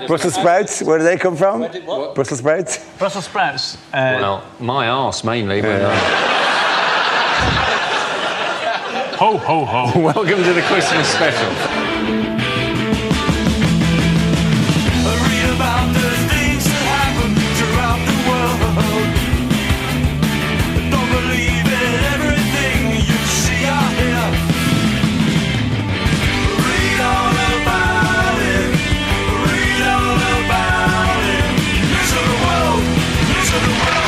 Brussels sprouts, where do they come from? What? Brussels sprouts? Brussels sprouts. Well, my arse mainly, but... Ho, ho, ho. Welcome to the Christmas special. Read about the things that happen throughout the world. Don't believe in everything you see or hear. Read all about it. Read all about it. News of the world. News of the world.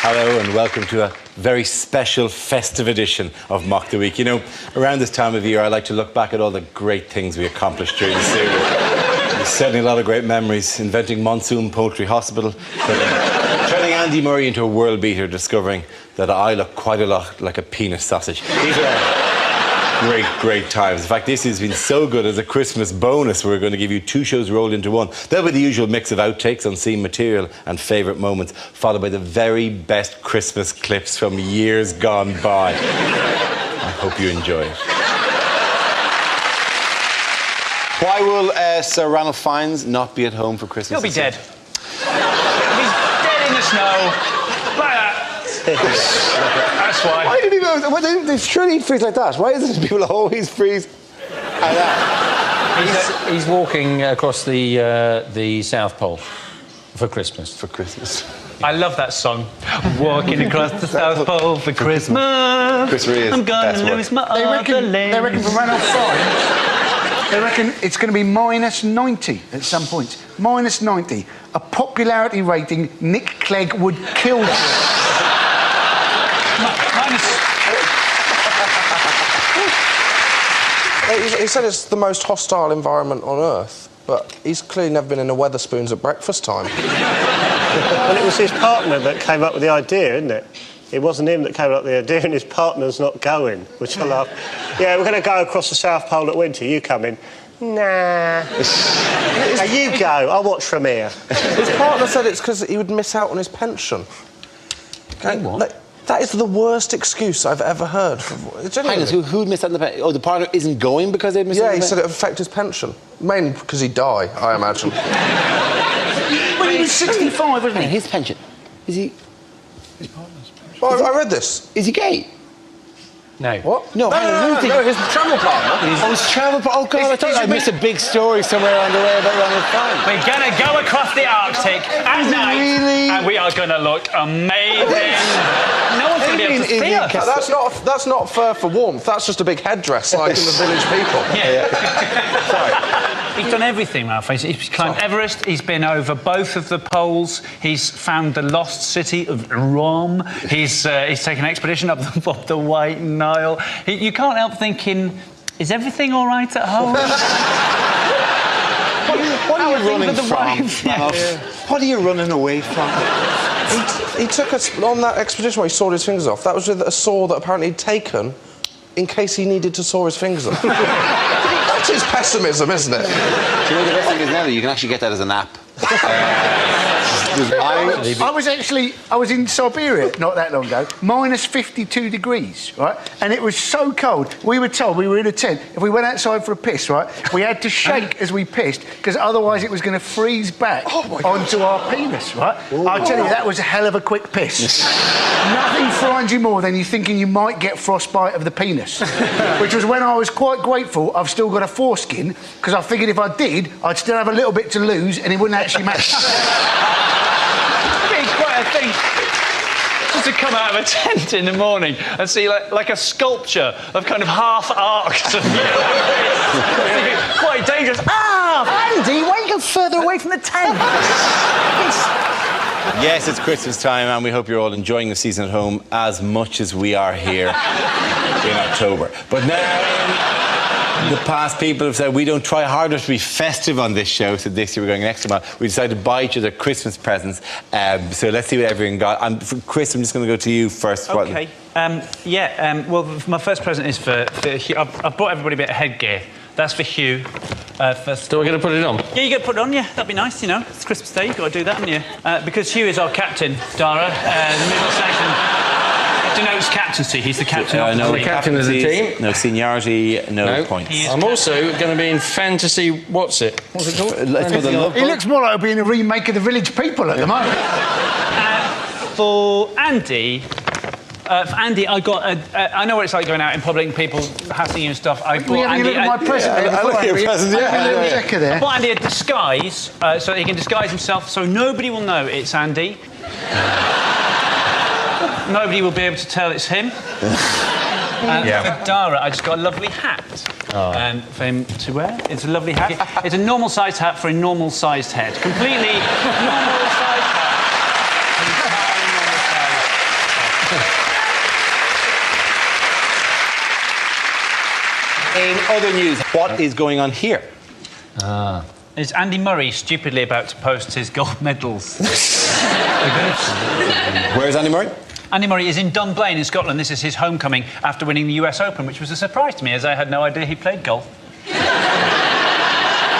Hello and welcome to a very special festive edition of Mock the Week. You know, around this time of year I like to look back at all the great things we accomplished during the series. There's certainly a lot of great memories, inventing Monsoon Poultry Hospital, turning Andy Murray into a world beater, discovering that I look quite a lot like a penis sausage. These are great times. In fact, this has been so good as a Christmas bonus. We're going to give you 2 shows rolled into one. There'll be the usual mix of outtakes, unseen material and favourite moments, followed by the very best Christmas clips from years gone by. I hope you enjoy it. Why will Sir Ranulph Fiennes not be at home for Christmas? He'll be dead. He's dead in the snow. Like that. That's why. Why did he go? Well, surely he'd freeze like that. Why is it people always freeze like that? He's walking across the South Pole for Christmas. For Christmas. I love that song. Walking across the South Pole for Christmas. Chris Rea is I'm gonna best work. lose my They other reckon limb. for Ranulph Fiennes, they reckon it's going to be minus 90 at some point. Minus 90. A popularity rating Nick Clegg would kill for. He said it's the most hostile environment on Earth, but he's clearly never been in a Wetherspoons at breakfast time. Well, it was his partner that came up with the idea, isn't it? It wasn't him that came up with the idea, and his partner's not going, which I love. Yeah, we're going to go across the South Pole at winter. You come in. Nah. Now you go. I'll watch from here. His partner said it's because he would miss out on his pension. That is the worst excuse I've ever heard. Hang on, who'd miss out on the pension? Oh, the partner isn't going because they'd miss out on the pension? Yeah, he said it would affect his pension. Mainly because he'd die, I imagine. Well, he was 65, wasn't he? His pension. Is he... His partner's pension. Well, I read this. Is he gay? No. What? No, No, his travel partner. Oh, his travel partner. Oh, God, I thought I missed a big story somewhere on the way about Ranulph Fiennes. We're gonna go across the Arctic at night, really? and we are gonna look amazing. No one's gonna be able to see us. That's not fur for warmth. That's just a big headdress like in the Village People. Yeah. He's done everything, Ralph. He's climbed Everest. He's been over both of the poles. He's found the lost city of Rome. He's taken an expedition up the White Nile. You can't help thinking, is everything all right at home? What are you running from? Yeah. What are you running away from? He took us on that expedition where he sawed his fingers off. That was with a saw that apparently he'd taken in case he needed to saw his fingers off. That's his pessimism, isn't it? Do you know the best thing is now that you can actually get that as an app. I was in Siberia not that long ago, minus 52 degrees, right? And it was so cold. We were told, we were in a tent, if we went outside for a piss, right, we had to shake as we pissed, because otherwise it was going to freeze back onto our penis, right? I'll tell you, that was a hell of a quick piss. Nothing frightens you more than you thinking you might get frostbite of the penis, which was when I was quite grateful I've still got a foreskin, because I figured if I did, I'd still have a little bit to lose and it wouldn't actually matter. Quite a thing. Just to come out of a tent in the morning and see like a sculpture of kind of half-arced. Quite dangerous. Ah, Andy, why don't you go further away from the tent? Yes, it's Christmas time and we hope you're all enjoying the season at home as much as we are here in October. But now... the past people have said we don't try harder to be festive on this show, so this year we're going an extra mile. We decided to buy each other Christmas presents, so let's see what everyone got. For Chris, I'm just going to go to you first. OK. Well, my first present is for... I've bought everybody a bit of headgear. That's for Hugh. First. So we're going to put it on? Yeah, you got to put it on, yeah. That'd be nice, you know. It's Christmas Day, you've got to do that, haven't you? Because Hugh is our captain, Dara. The middle section denotes captaincy. He's the captain of no, the team. captain of the team. No seniority, no points. I'm also going to be in Fantasy... What's it called? He looks more like being a remake of The Village People at the moment. For Andy, I got I know what it's like going out in public and people hassling you and stuff. I bought Look Andy. at my present there. I look at your present, I bought Andy a disguise so that he can disguise himself so nobody will know it's Andy. Nobody will be able to tell it's him. For Dara, I just got a lovely hat for him to wear. It's a lovely hat. It's a normal-sized hat for a normal-sized head. Completely normal-sized hat. In other news, what is going on here? Is Andy Murray stupidly about to post his gold medals? Where's Andy Murray? Andy Murray is in Dunblane in Scotland. This is his homecoming after winning the US Open, which was a surprise to me, as I had no idea he played golf.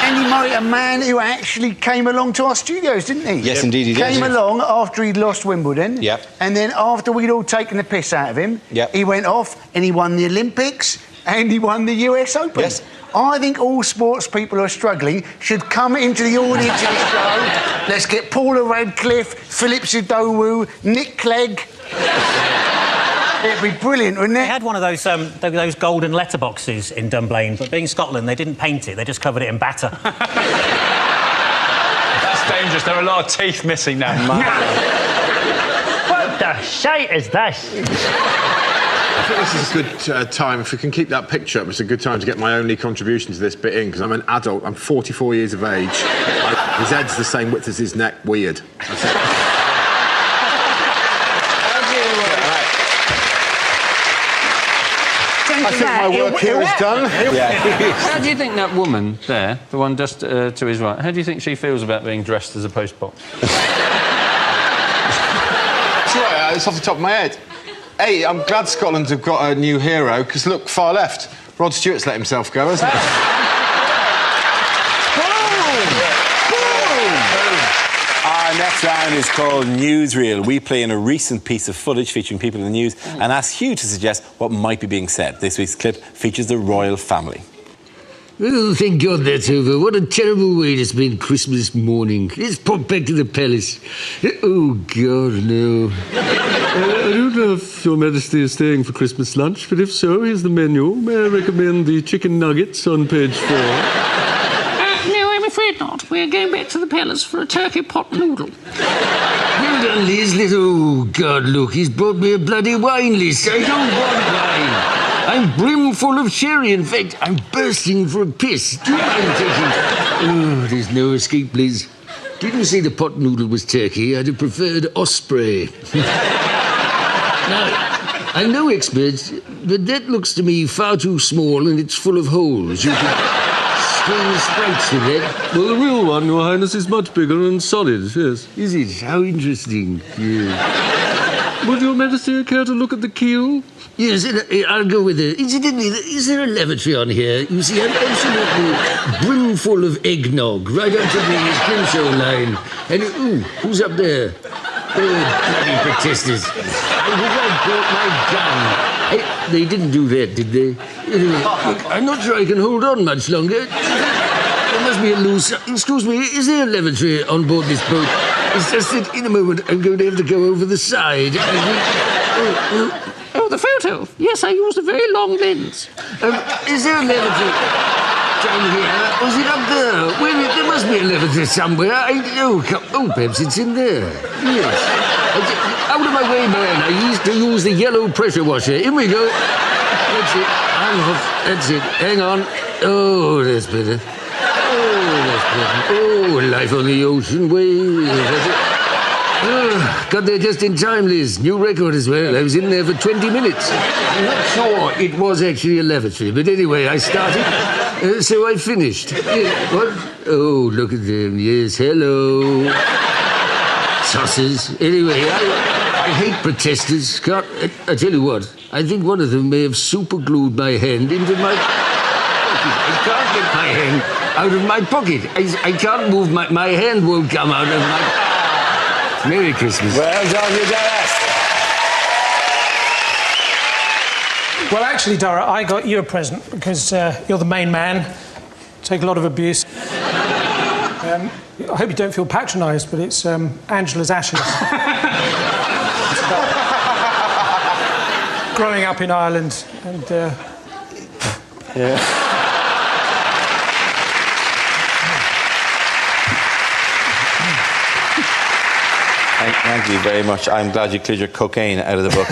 Andy Murray, a man who actually came along to our studios, didn't he? Yes, indeed he did. Came along after he'd lost Wimbledon. Yep. And then after we'd all taken the piss out of him, he went off and he won the Olympics and he won the US Open. Yes. I think all sports people who are struggling should come into the audience of the show. Let's get Paula Radcliffe, Philip Sidowu, Nick Clegg. It'd be brilliant, wouldn't They it? had one of those golden letterboxes in Dunblane, but being Scotland, they didn't paint it, they just covered it in batter. That's dangerous. There are a lot of teeth missing now. What the shite is this? I think this is a good time. If we can keep that picture up, it's a good time to get my only contribution to this bit in, because I'm an adult. I'm 44 years of age. His head's the same width as his neck. Weird. I think my work here is done. How do you think that woman there, the one just to his right, how do you think she feels about being dressed as a postbox? That's right, it's off the top of my head. Hey, I'm glad Scotland have got a new hero, because look, far left, Rod Stewart's let himself go, hasn't he? Our next round is called Newsreel. We play in a recent piece of footage featuring people in the news and ask Hugh to suggest what might be being said. This week's clip features the royal family. Oh, thank God that's over. What a terrible way to spend Christmas morning. Let's pop back to the palace. Oh, God, no. I don't know if Your Majesty is staying for Christmas lunch, but if so, here's the menu. May I recommend the chicken nuggets on page 4? No, I'm afraid not. We're going back to the palace for a turkey pot noodle. Well done, Liz. Oh, God, look, he's brought me a bloody wine list. I don't want wine. I'm brimful of sherry. In fact, I'm bursting for a piss. Do you mind taking... Oh, there's no escape, Liz. Didn't say the pot noodle was turkey. I'd have preferred osprey. Now, I'm no expert, but that looks to me far too small and it's full of holes. You could stain sprites with that. Well, the real one, Your Highness, is much bigger and solid, yes. Is it? How interesting. Yeah. Would Your Majesty care to look at the keel? Yes, I'll go with it. Incidentally, is there a lavatory on here? You see, I'm absolutely brimful of eggnog right up to the Grimshaw line. And, ooh, who's up there? Oh, bloody protesters. I wish I'd brought my gun. They didn't do that, did they? Anyway, look, I'm not sure I can hold on much longer. There must be a loose... Excuse me, is there a lavatory on board this boat? It's just that in a moment I'm going to have to go over the side. Oh, the photo. Yes, I used a very long lens. Is there a lavatory down here? Or is it up there? Well, there must be a lavatory somewhere. Oh, perhaps it's in there. Yes. Out of my way, man. I used to use the yellow pressure washer. In we go. That's it. I'm off. That's it. Hang on. Oh, that's better. Oh, that's better. Oh, life on the ocean wave. That's it. Got there just in time, Liz. New record as well. I was in there for 20 minutes. I'm not sure it was actually a lavatory, but anyway, I started, so I finished. What? Oh, look at them. Yes, hello. Tossers. Anyway, I hate protesters. I tell you what, I think one of them may have superglued my hand into my... I can't get my hand out of my pocket. I can't move my hand won't come out of my... Merry Christmas. Well done, you Dallas. Well, actually, Dara, I got you a present because you're the main man. Take a lot of abuse. I hope you don't feel patronised, but it's Angela's ashes. It's about growing up in Ireland and... Yeah. Thank you very much. I'm glad you cleared your cocaine out of the book.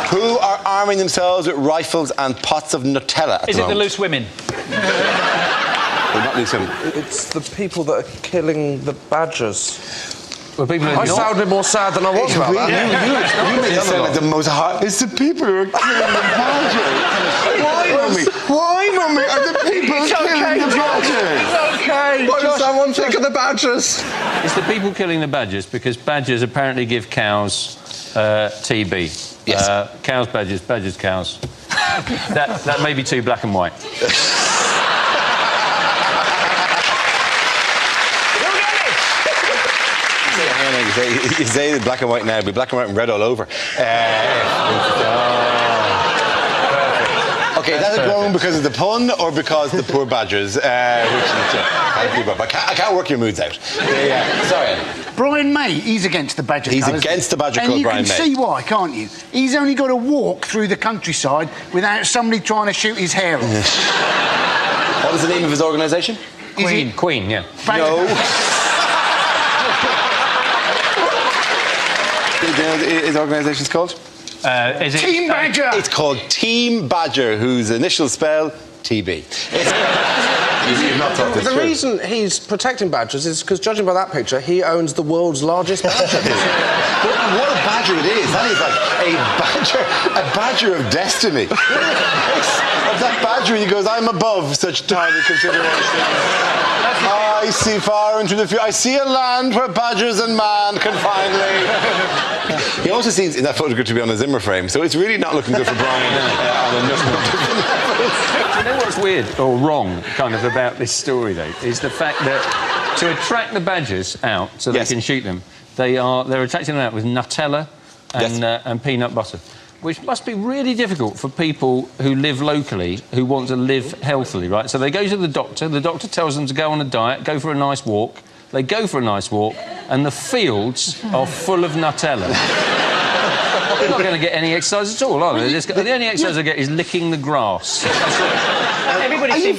Who are arming themselves with rifles and pots of Nutella at Is the it the moment? loose women? Well, not loose women. It's the people that are killing the badgers. Well, people I sounded more sad than I was about that. You made it sound like the most hot. It's the people who are killing the badgers. Why, Mummy? Why, Mummy, are the people killing the badgers? It's okay. Why does someone think of the badgers? It's the people killing the badgers because badgers apparently give cows TB. Yes. Cows, badgers, badgers, cows. that may be too black and white. You say the black and white now, but black and white and red all over. Okay, that's grown because of the pun or because the poor badgers? I can't work your moods out. Sorry. Brian May, he's against the badger He's colours. against the badger and colour, you Brian can May. see why, can't you? He's only got to walk through the countryside without somebody trying to shoot his hair off. What is the name of his organisation? Queen, yeah. No. Do you know what his organisation's called? Is it Team Badger! It's called Team Badger, whose initial spell, TB. You've not thought this The through. reason he's protecting badgers is because, judging by that picture, he owns the world's largest badger. What a badger it is. That is like a badger of destiny. Of that badger, he goes, I'm above such tiny considerations. I see far into the future. I see a land where badgers and man can finally... He also seems in that photograph to be on a Zimmer frame, so it's really not looking good for Brian on a number of different levels. You know what's weird or wrong, kind of, about this story, though, is the fact that to attract the badgers out so they can shoot them, they're attracting them out with Nutella and peanut butter, which must be really difficult for people who live locally, who want to live healthily, right? So they go to the doctor tells them to go on a diet, go for a nice walk. They go for a nice walk, and the fields are full of Nutella. They're not going to get any exercise at all, are they? The only exercise they get is licking the grass. Do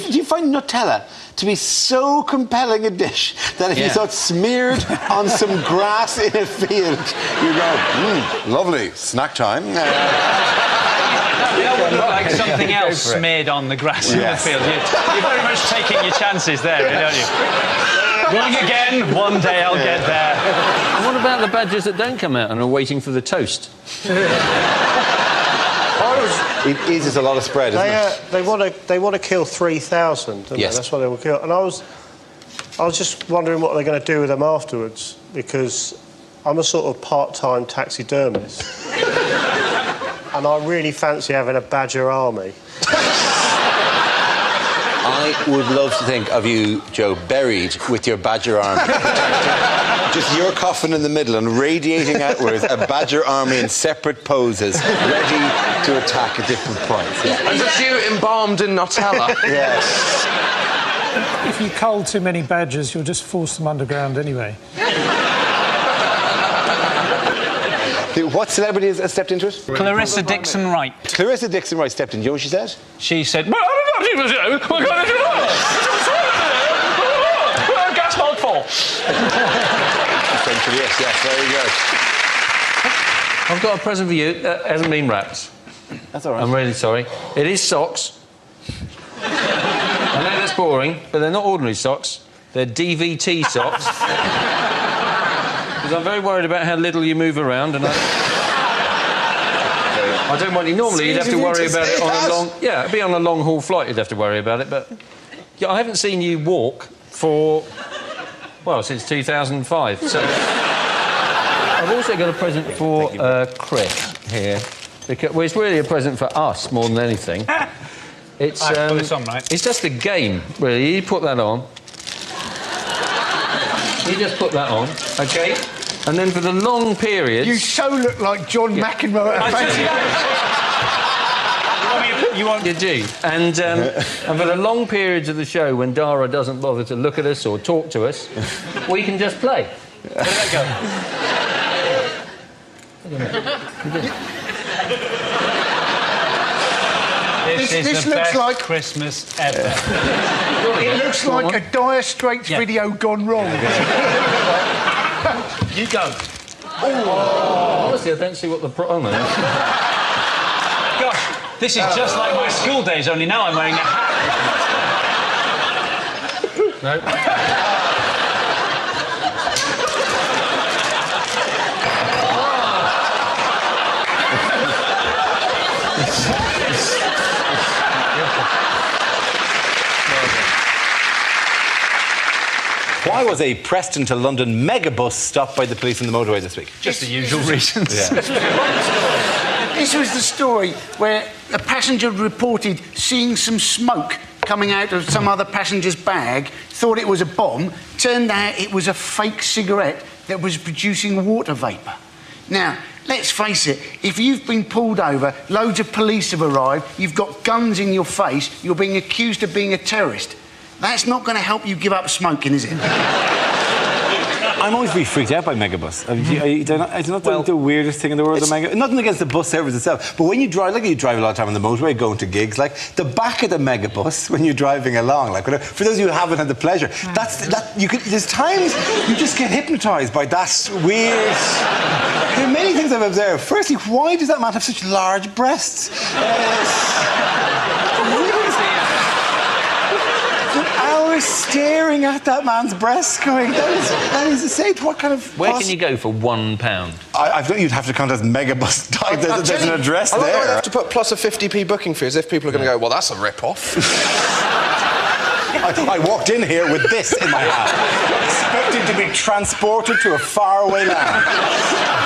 you find Nutella to be so compelling a dish that if you saw it smeared on some grass in a field, you go, lovely, snack time. That would look like something else smeared on the grass in the field. You're very much taking your chances there, don't you? Going again, one day I'll get there. And what about the badgers that don't come out and are waiting for the toast? It is just a lot of spread, isn't it? They want to kill 3,000, don't they? That's what they will kill. And I was just wondering what they're going to do with them afterwards, because I'm a sort of part-time taxidermist. And I really fancy having a badger army. I would love to think of you, Joe, buried with your badger army. Just your coffin in the middle and radiating outwards a badger army in separate poses, ready to attack at different points. And just you embalmed in Nutella. Yes. If you cull too many badgers, you'll just force them underground anyway. What celebrity has stepped into it? Clarissa Dixon Wright. Clarissa Dixon Wright stepped in. Do you know what she said? She said... Gas hog fall. Essentially, yes, very good. I've got a present for you. It hasn't been wrapped. That's all right. I'm really sorry. It is socks. I know that's boring, but they're not ordinary socks. They're DVT socks. Because I'm very worried about how little you move around, and I don't want you... Normally, you'd have to worry about it on a long... Yeah, it'd be on a long-haul flight you'd have to worry about it, but... Yeah, I haven't seen you walk for... Well, since 2005, so... I've also got a present for Chris here. Because, well, it's really a present for us more than anything. It's put this on, right? It's just a game, really. You put that on. You just put that on, OK? And then for the long periods... You so look like John McEnroe at You want your G. And for the long periods of the show when Dara doesn't bother to look at us or talk to us, we can just play. Where did that go? This looks like Christmas ever. It looks like a Dire Straits video gone wrong. You go. Honestly, I don't see what the problem is. Gosh, this is just like my school days, only now I'm wearing a hat. No. Why was a Preston to London megabus stopped by the police on the motorway this week? Just the usual reasons. Yeah. This was the story where a passenger reported seeing some smoke coming out of some other passenger's bag, thought it was a bomb, turned out it was a fake cigarette that was producing water vapour. Now, let's face it, if you've been pulled over, loads of police have arrived, you've got guns in your face, you're being accused of being a terrorist. That's not going to help you give up smoking, is it? I'm always really freaked out by megabus. It's not the weirdest thing in the world, the megabus. Nothing against the bus service itself, but when you drive, like you drive a lot of time on the motorway, going to gigs, like the back of the megabus when you're driving along, like for those of you who haven't had the pleasure, there's times you just get hypnotised by that weird. There are many things I've observed. Firstly, why does that man have such large breasts? Staring at that man's breasts going, that is insane. What kind of... Where can you go for £1? I thought you'd have to contact Megabus. There's an address there. I'd have to put plus a 50p booking fee as if people are going to go, well, that's a rip-off. I walked in here with this in my hand, expecting to be transported to a faraway land.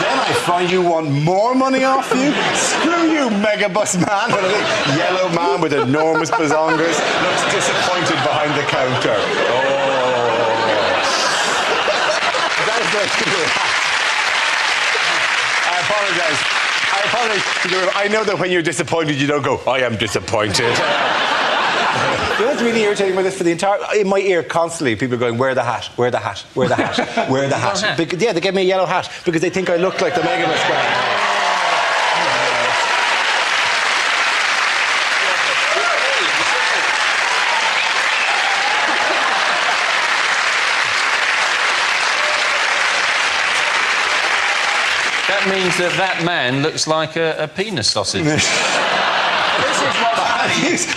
Then I find you want more money off you? Screw you, Megabus man. What a big yellow man with enormous bazongas looks disappointed behind the counter. That is I apologise. I know that when you're disappointed, you don't go, I am disappointed. You know what's really irritating about this for the entire... In my ear, constantly, people are going, wear the hat, wear the hat, wear the hat, wear the hat. Because, yeah, they give me a yellow hat because they think I look like the Megabus guy. That means that man looks like a penis sausage.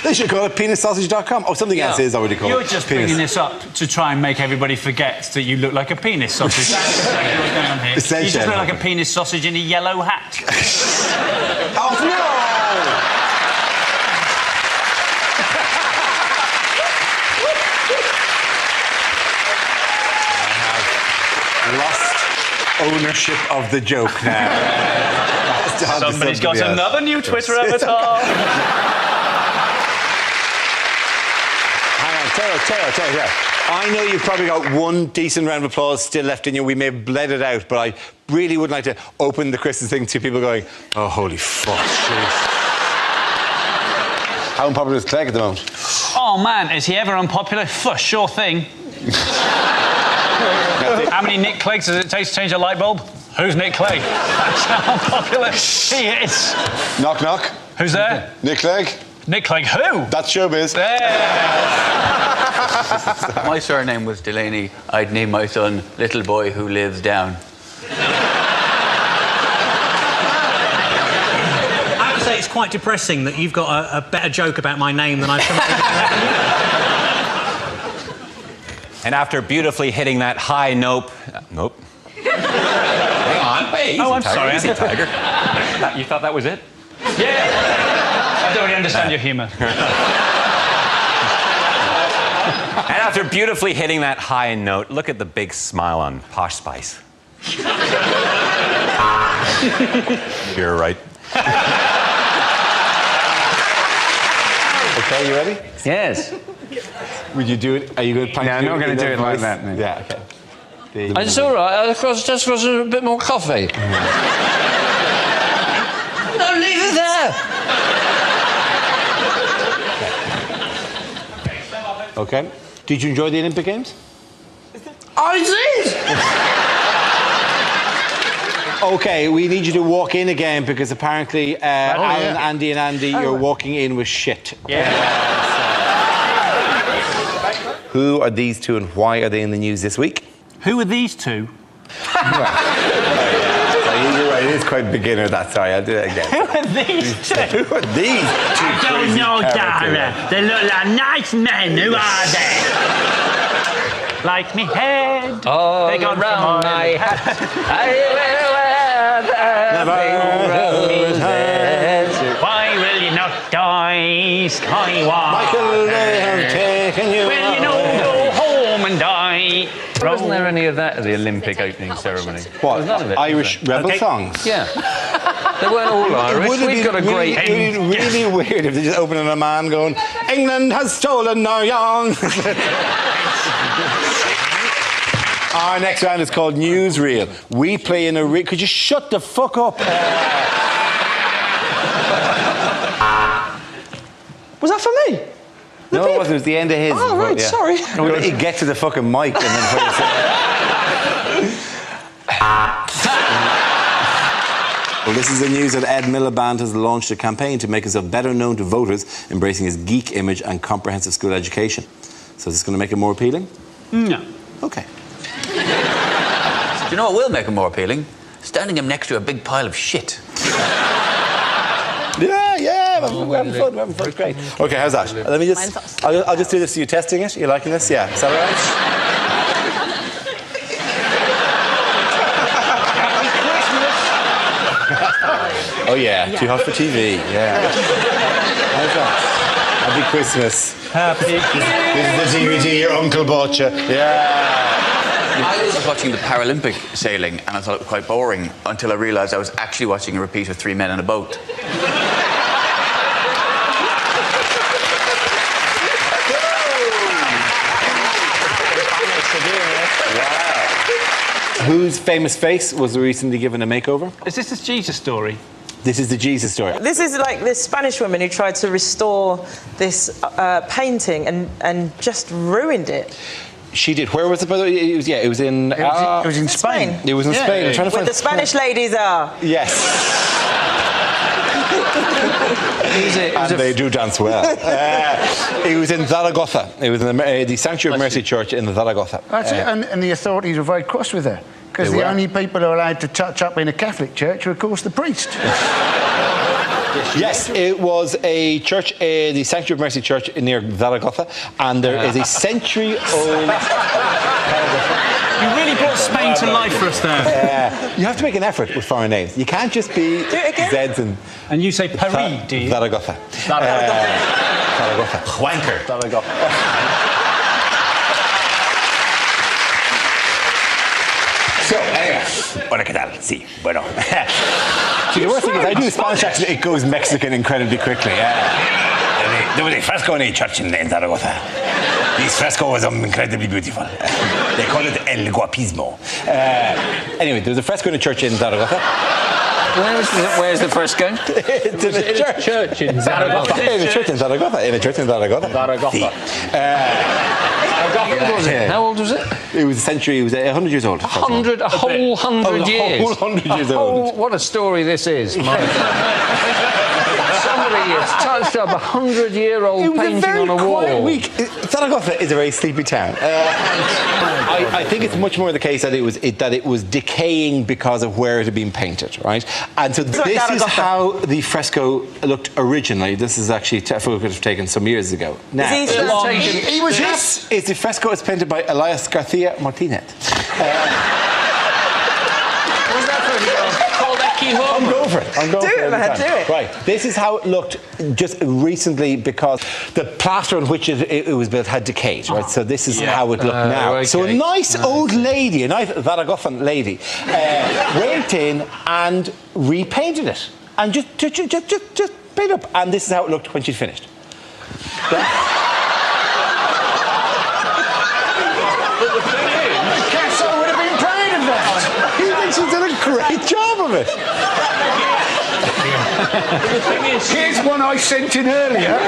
They should call it penissausage.com. Oh, something else is already called. You're just bringing this up to try and make everybody forget that you look like a penis sausage. That's exactly what's going on here. You just look like a penis sausage in a yellow hat. Oh, no! I have lost ownership of the joke now. Somebody's got another new Twitter avatar. Tell you. I know you've probably got one decent round of applause still left in you. We may have bled it out, but I really would like to open the Christmas thing to people going, oh, holy fuck, jeez. How unpopular is Clegg at the moment? Oh, man, is he ever unpopular? Sure thing. How many Nick Cleggs does it take to change a light bulb? Who's Nick Clegg? That's how unpopular he is. Knock, knock. Who's there? Nick Clegg. Nick Clegg who? That's showbiz. My surname was Delaney. I'd name my son Little Boy Who Lives Down. I have to say, it's quite depressing that you've got a better joke about my name than I've come up with. And after beautifully hitting that high note... nope. Hang on. Wait, I'm sorry. Easy, Tiger. You thought that was it? Yeah. I don't really understand your humour. And after beautifully hitting that high note, look at the big smile on Posh Spice. You're right. Okay, you ready? Yes. Would you do it? Are you going to No, I'm not going to do it like that. No. Yeah, okay. It's all right. Just got a bit more coffee. No, leave it there. Okay. Did you enjoy the Olympic Games? I did. Okay, we need you to walk in again because apparently Alan, Andy and Andy, you're walking in with shit. Yeah. Who are these two and why are they in the news this week? Who are these two? You're right, it is quite beginner that. Sorry, I'll do it again. Who are these two? Who are these two? I don't know, Dara. They look like nice men. Who are they? Like me head. Oh, they got round my hat. I will wear the head. Why will you not die, Skywalker? Michael, they have taken you. Will you not go home and die? Wasn't there any of that at the Olympic opening ceremony? What? None of it, Irish rebel songs? Yeah. They weren't all Irish. We've got a great... It would be really weird if they just opened on a man going, England has stolen our young. Our next round is called Newsreel. We play in a... Could you shut the fuck up? Was that for me? No, it wasn't. It was the end of his. Oh, right, sorry. He'd get to the fucking mic and then put Well, this is the news that Ed Miliband has launched a campaign to make himself better known to voters, embracing his geek image and comprehensive school education. So is this going to make it more appealing? No. Okay. Do you know what will make him more appealing? Standing him next to a big pile of shit. Yeah, we're having fun, it's great. Okay, how's that? Let me just... I'll just do this. Are you testing it? You liking this? Yeah. Is that all right? Oh, yeah. Too hot for TV. Yeah. How's that? Happy Christmas. Happy Christmas. This is the DVD your uncle bought you. Yeah. I was watching the Paralympic sailing and I thought it was quite boring until I realised I was actually watching a repeat of Three Men in a Boat. Whose famous face was recently given a makeover? Is this the Jesus story? This is the Jesus story. This is like this Spanish woman who tried to restore this painting and just ruined it. She did. Where was it? By the way? It was in. It was in Spain. It was in Spain. I'm trying to Where find the Spanish ladies are. Yes. And they do dance well. It was in Zaragoza. It was in the Sanctuary of Mercy Church in Zaragoza. That's it. And the authorities were very cross with her because the only people who are allowed to touch up in a Catholic church are, of course, the priest. Yes, it was a church, the Sanctuary of Mercy Church near Zaragoza, and there is a century-old... You really brought Spain to life for us there. You have to make an effort with foreign names. You can't just be Zeds and... And you say Paris, do you? Zaragoza. Zaragoza. Wanker. Zaragoza. So, anyway. Hola, ¿qué tal? Sí, bueno. See, the worst thing is I do the Spanish accent, it goes Mexican incredibly quickly. There was a fresco in a church in Zaragoza. This fresco was incredibly beautiful. They call it El Guapismo. Anyway, there was a fresco in a church in Zaragoza. Where's the fresco? It's in a church in Zaragoza. In a church in Zaragoza. In a church in Zaragoza. Zaragoza. How old was it? It was a century. It was 100 years old. A whole 100 years. A whole 100 years old. What a story this is. Somebody has touched up a 100-year-old painting on a wall. Week. Zaragoza is a very sleepy town. I think it's much more the case that it was decaying because of where it had been painted, right? And so this is how the fresco looked originally. This is actually a photograph taken some years ago. Now, He was this is the fresco. It's painted by Elias Garcia Martinez. I'm going for it. Do it, man, do it. Right, this is how it looked just recently because the plaster on which it was built had decayed, right? So this is how it looked now. Okay. So a nice old lady, a nice Zaragozan lady, went in and repainted it. And just paint up. And this is how it looked when she'd finished. But the thing is... Picasso would have been proud of that. He thinks he's done a great job of it. The thing is... Here's one I sent in earlier.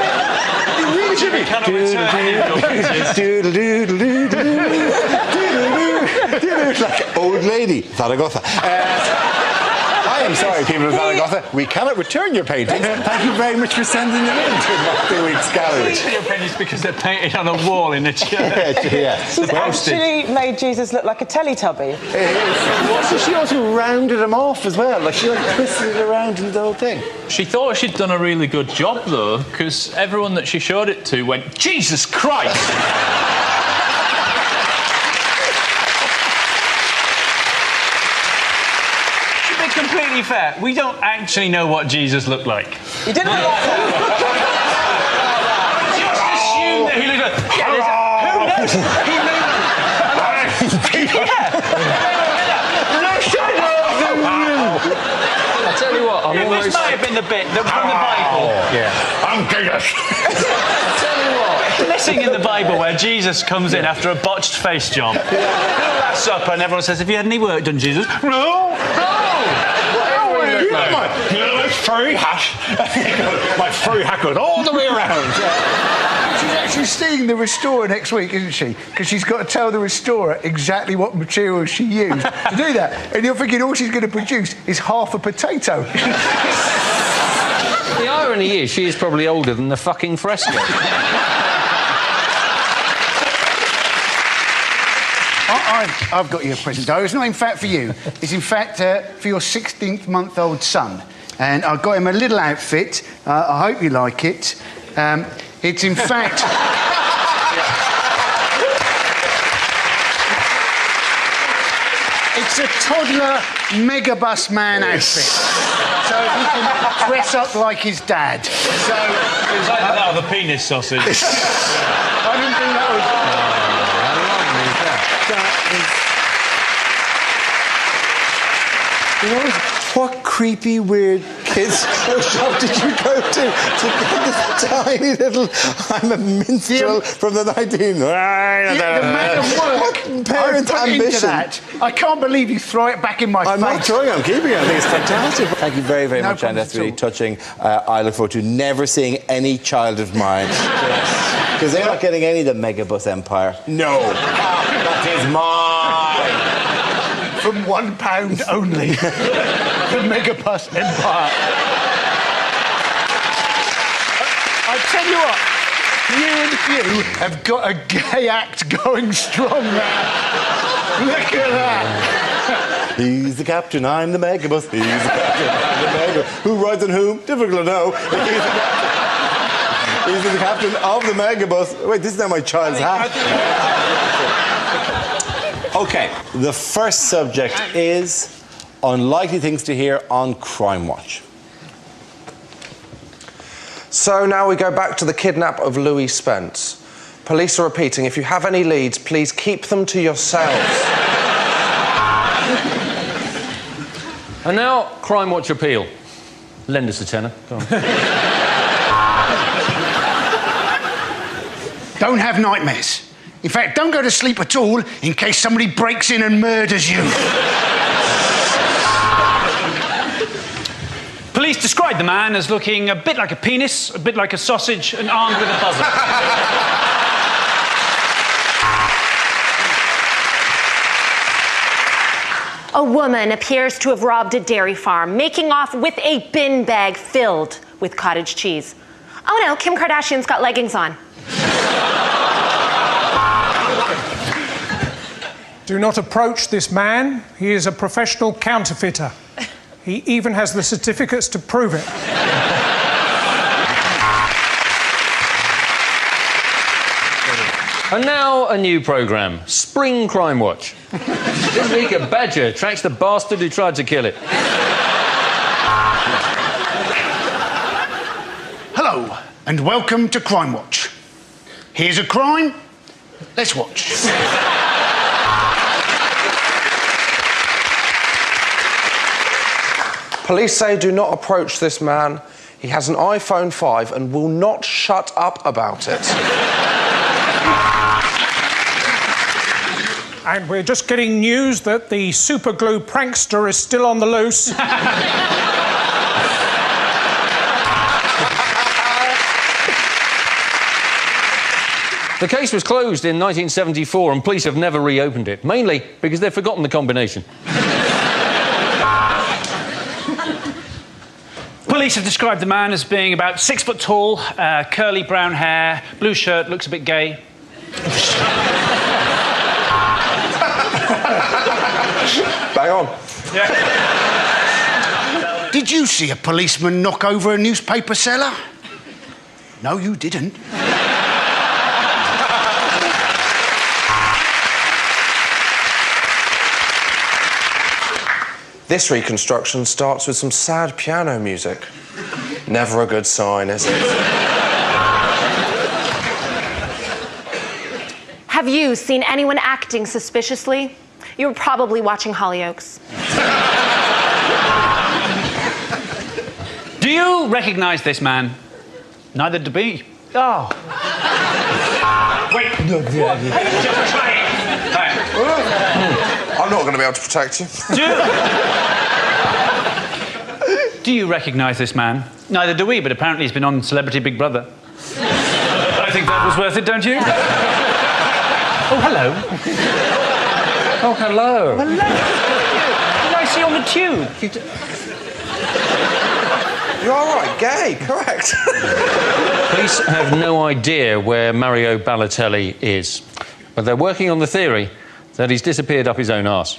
He really should be. Like old lady, Zaragoza. I am sorry, people of Zaragoza, we cannot return your paintings. Thank you very much for sending them in to Mock the Week's gallery. Your paintings because they're painted on a wall in a church. She's actually made Jesus look like a Teletubby. So she also rounded him off as well. Like she twisted it around into the whole thing. She thought she'd done a really good job, though, because everyone that she showed it to went, Jesus Christ! To be completely fair, we don't actually know what Jesus looked like. He didn't look like that. Just assume that he looked like... Yeah, who knows? He I tell you what, this might have been the bit that from the Bible. I'm Jesus. Tell you what, missing in the Bible where Jesus comes in after a botched face job. Last Supper, and everyone says, "Have you had any work done, Jesus?" No. My furry hash. My furry hack goes all the way around. She's actually seeing the restorer next week, isn't she? Because she's got to tell the restorer exactly what materials she used to do that. And you're thinking all she's going to produce is half a potato. The irony is she is probably older than the fucking fresco. I've got you a present, though. It's not, in fact, for you. It's, in fact, for your 16th-month-old son. And I got him a little outfit. I hope you like it. It's, in fact... It's a toddler megabus man outfit. So he can dress up like his dad. So... It's like that with a penis sausage. I didn't think that was... You know, what creepy, weird kids shop did you go to get this tiny little... I'm a minstrel from the 19... The amount of work parent ambition. That. I can't believe you throw it back in my face. I'm not throwing it, I'm keeping it. I think it's fantastic. Thank you very, very much, and that's really touching. I look forward to never seeing any child of mine. Because they're not getting any of the Megabus Empire. No. That is mine. From £1 only. The Megabus Empire. I tell you what, you and Hugh have got a gay act going strong now. Look at that. He's the captain, I'm the Megabus. He's the captain, I'm the Megabus. Who rides on whom? Difficult to know. He's the captain of the Megabus. Wait, this is not my child's hat. OK, the first subject is unlikely things to hear on Crime Watch. So now we go back to the kidnap of Louis Spence. Police are repeating, if you have any leads, please keep them to yourselves. And now, Crime Watch appeal. Lend us a tenner. Go on. Don't have nightmares. In fact, don't go to sleep at all in case somebody breaks in and murders you. Police described the man as looking a bit like a penis, a bit like a sausage, and armed with a buzzer. A woman appears to have robbed a dairy farm, making off with a bin bag filled with cottage cheese. Oh no, Kim Kardashian's got leggings on. Do not approach this man. He is a professional counterfeiter. He even has the certificates to prove it. And now a new programme, Spring Crime Watch. This week a badger tracks the bastard who tried to kill it. Hello, and welcome to Crime Watch. Here's a crime. Let's watch. Police say do not approach this man. He has an iPhone 5 and will not shut up about it. And we're just getting news that the superglue prankster is still on the loose. The case was closed in 1974 and police have never reopened it, mainly because they've forgotten the combination. Police have described the man as being about 6 foot tall, curly brown hair, blue shirt, looks a bit gay. Bang on. Yeah. Did you see a policeman knock over a newspaper seller? No, you didn't. This reconstruction starts with some sad piano music. Never a good sign, is it? Have you seen anyone acting suspiciously? You were probably watching Hollyoaks. Do you recognise this man? Neither do we. Oh. Wait. Just try it. I'm not going to be able to protect you. Do you recognise this man? Neither do we, but apparently he's been on Celebrity Big Brother. I think that was worth it, don't you? Oh, hello. Oh, hello. Hello. Did I see on the tube? You're all right, gay, correct. Police have no idea where Mario Balotelli is, but they're working on the theory that he's disappeared up his own arse.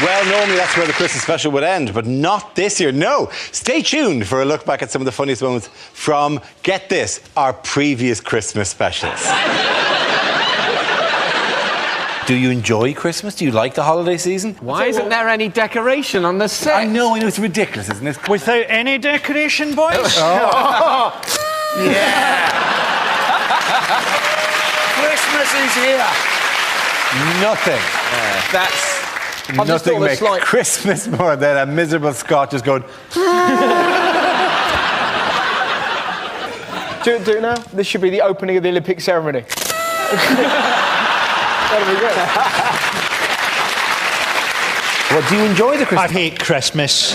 Well, normally that's where the Christmas special would end, but not this year. No. Stay tuned for a look back at some of the funniest moments from, get this, our previous Christmas specials. Do you enjoy Christmas? Do you like the holiday season? Why isn't there any decoration on the set? I know, it's ridiculous, isn't it? Without any decoration, boys? Oh. Yeah. Christmas is here. Nothing. That's... Nothing makes Christmas more than a miserable Scot just going... do it now. This should be the opening of the Olympic ceremony. That'll be good. Well, do you enjoy the Christmas? I hate Christmas.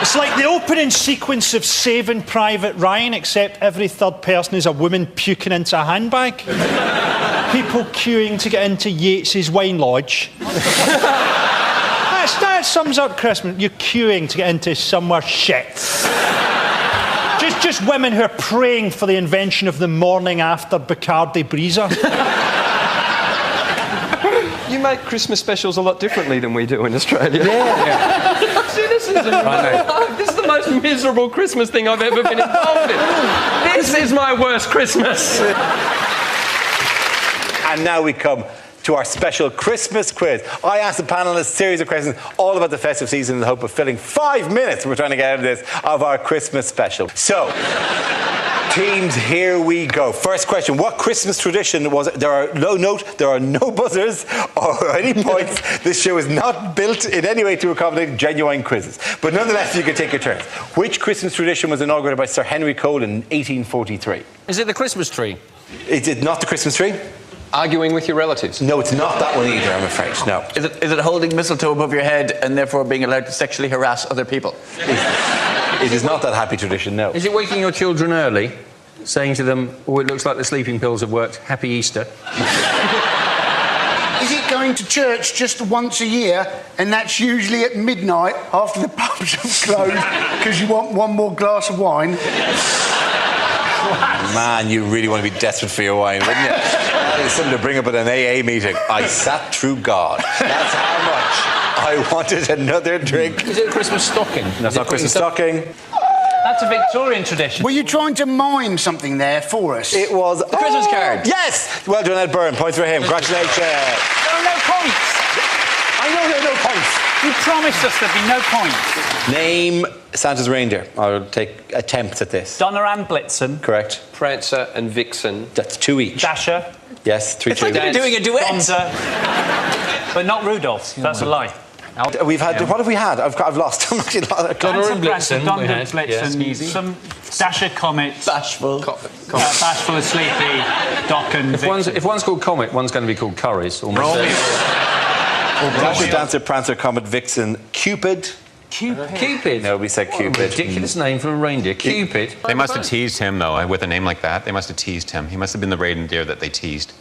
It's like the opening sequence of Saving Private Ryan, except every third person is a woman puking into a handbag. People queuing to get into Yates's wine lodge. That sums up Christmas. You're queuing to get into somewhere shit. Just women who are praying for the invention of the morning after Bacardi Breezer. You make Christmas specials a lot differently than we do in Australia. Yeah. Cynicism. This is the most miserable Christmas thing I've ever been involved in. This is my worst Christmas. And now we come to our special Christmas quiz. I asked the panel a series of questions all about the festive season in the hope of filling 5 minutes we're trying to get out of this of our Christmas special. So, teams, here we go. First question, what Christmas tradition was it? There are no buzzers or any points. This show is not built in any way to accommodate genuine quizzes. But nonetheless, you can take your turns. Which Christmas tradition was inaugurated by Sir Henry Cole in 1843? Is it the Christmas tree? Is it not the Christmas tree? Arguing with your relatives. No, it's not that one either, I'm afraid. No. Is it holding mistletoe above your head and therefore being allowed to sexually harass other people? It is not that happy tradition, no. Is it waking your children early, saying to them, oh, it looks like the sleeping pills have worked, happy Easter? Is it going to church just once a year, and that's usually at midnight after the pubs have closed because you want one more glass of wine? Man, you really want to be desperate for your wine, wouldn't you? It's something to bring up at an AA meeting. I sat through God. That's how much I wanted another drink. Is it a Christmas stocking? That's not Christmas stocking. That's a Victorian tradition. Were you trying to mime something there for us? It was the Christmas card. Yes! Well done, Ed Byrne. Points for him. Congratulations. There are no points. I know there are no points. You promised us there'd be no points. Name Santa's reindeer. I'll take attempts at this. Donner and Blitzen. Correct. Prancer and Vixen. That's 2 each. Dasher. Yes, 3, It's like they're doing a duet. Donner. But not Rudolph. That's a lie. We've had... What have we had? I've lost. I'm actually lost. Donner and Blitzen. Donner we and had. Blitzen. Yes, easy. Some Dasher Comet. Bashful. Bashful and Sleepy. Doc and If one's called Comet, one's going to be called Curry's. Almost. Dasher, Dancer, Prancer, Comet, Vixen, Cupid. Cupid? No, we said Cupid. Ridiculous name for a reindeer. Cupid. They must have teased him, though, with a name like that. They must have teased him. He must have been the reindeer that they teased.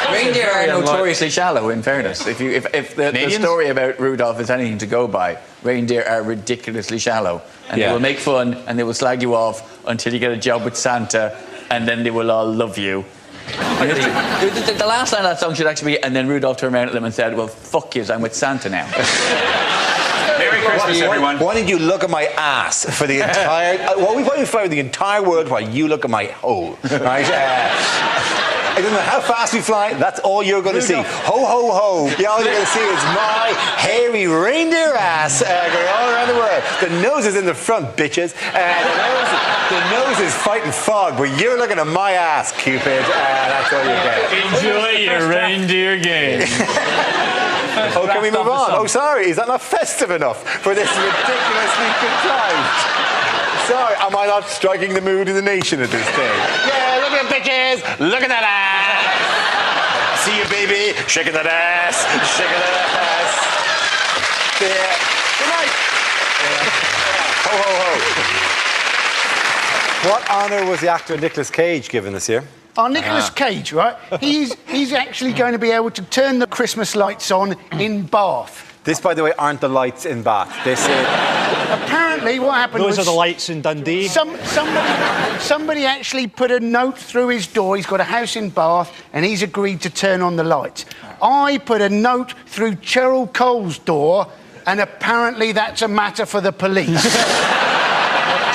Reindeer are notoriously shallow, in fairness. If the story about Rudolph is anything to go by, reindeer are ridiculously shallow. And they will make fun and they will slag you off until you get a job with Santa, and then they will all love you. The last line of that song should actually be, and then Rudolph turned around at them and said, well, fuck yous, I'm with Santa now. Merry Christmas, everyone. Why did you look at my ass for the entire... why don't we fly the entire world while you look at my hole? Right? It doesn't matter how fast we fly, that's all you're going to see. Ho, ho, ho. Yeah, all you're going to see is my hairy reindeer ass going all around the world. The nose is in the front, bitches. The nose is fighting fog, but you're looking at my ass, Cupid. That's all you get. Enjoy your reindeer game. Oh, can we move on? Oh, sorry, is that not festive enough for this ridiculously contrived? Sorry, am I not striking the mood of the nation at this stage? Yeah, look at the bitches! Look at that ass! See you, baby! Shaking that ass! Shaking that ass! Yeah. Good night! Ho, ho, ho. What honour was the actor Nicolas Cage given this year? Oh, Nicolas Cage, right? He's actually going to be able to turn the Christmas lights on in Bath. This, by the way, aren't the lights in Bath. This is... Apparently, what happened was... Those are the lights in Dundee. Somebody actually put a note through his door. He's got a house in Bath, and he's agreed to turn on the lights. I put a note through Cheryl Cole's door, and apparently that's a matter for the police.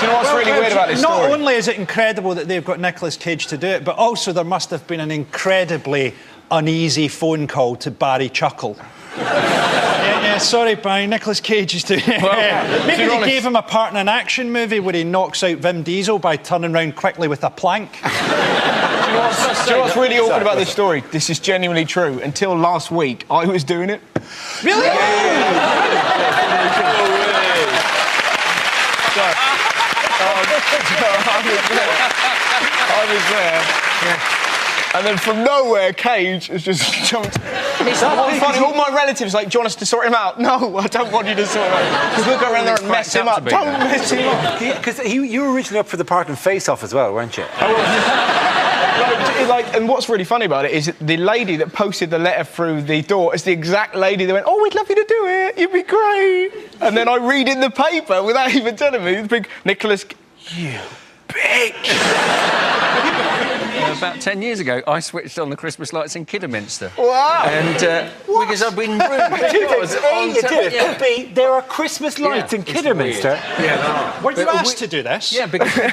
Do you know what's really weird about this story? Not only is it incredible that they've got Nicolas Cage to do it, but also there must have been an incredibly uneasy phone call to Barry Chuckle. Yeah, sorry, Barry, Nicolas Cage is doing it. Well, maybe they gave him a part in an action movie where he knocks out Vin Diesel by turning around quickly with a plank. Do you know what's really awkward about this story? This is genuinely true. Until last week, I was doing it. Really? I was there. Yeah. And then from nowhere, Cage has just jumped. It's not funny. All my relatives like, do you want us to sort him out? No, I don't want you to sort him out. Because we'll go around there and mess him up. Don't mess him up. Because you were originally up for the part in Face Off as well, weren't you? And what's really funny about it is the lady that posted the letter through the door is the exact lady that went, oh, we'd love you to do it. You'd be great. And then I read in the paper without even telling me, the big Nicolas... You bitch. About 10 years ago, I switched on the Christmas lights in Kidderminster. Wow! And because I've been rude. There are Christmas lights in Kidderminster. Yeah. Were you asked to do this? Yeah, because He's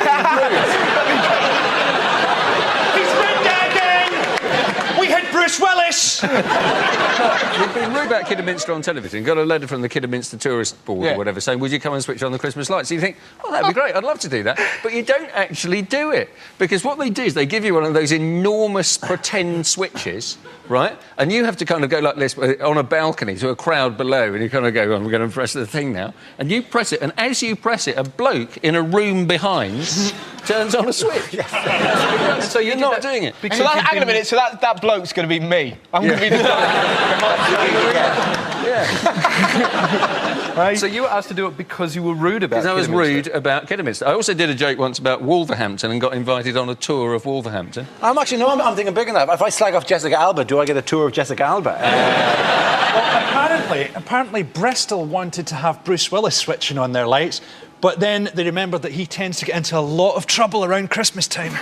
been gagging! We hit Bruce Willis! We've been rude about Kidderminster on television. Got a letter from the Kidderminster Tourist Board or whatever saying, would you come and switch on the Christmas lights? So you think, oh, that'd be great, I'd love to do that. But you don't actually do it. Because what they do is they give you one of those enormous pretend switches, right? And you have to kind of go like this on a balcony to a crowd below, and you kind of go, I'm going to press the thing now. And you press it, and as you press it, a bloke in a room behind turns on a switch. So you're not doing it. So hang on a minute, so that bloke's going to be me. I'm going to be the Right. So you were asked to do it because you were rude about Because I was Kidderminster. rude about Kidderminster. I also did a joke once about Wolverhampton and got invited on a tour of Wolverhampton. I'm thinking bigger than that. If I slag off Jessica Alba, do I get a tour of Jessica Alba? Well, apparently Bristol wanted to have Bruce Willis switching on their lights, but then they remembered that he tends to get into a lot of trouble around Christmas time.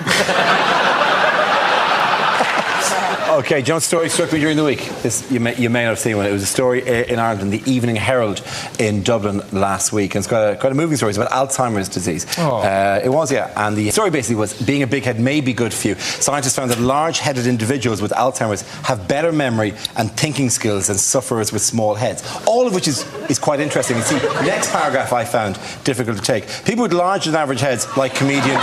OK, John's story struck me during the week. This, you may not have seen one. It was a story in Ireland in the Evening Herald in Dublin last week. And it's quite a moving story. It's about Alzheimer's disease. It was, yeah. And the story basically was being a big head may be good for you. Scientists found that large-headed individuals with Alzheimer's have better memory and thinking skills than sufferers with small heads. All of which is quite interesting. You see, next paragraph I found difficult to take. People with larger than average heads, like comedian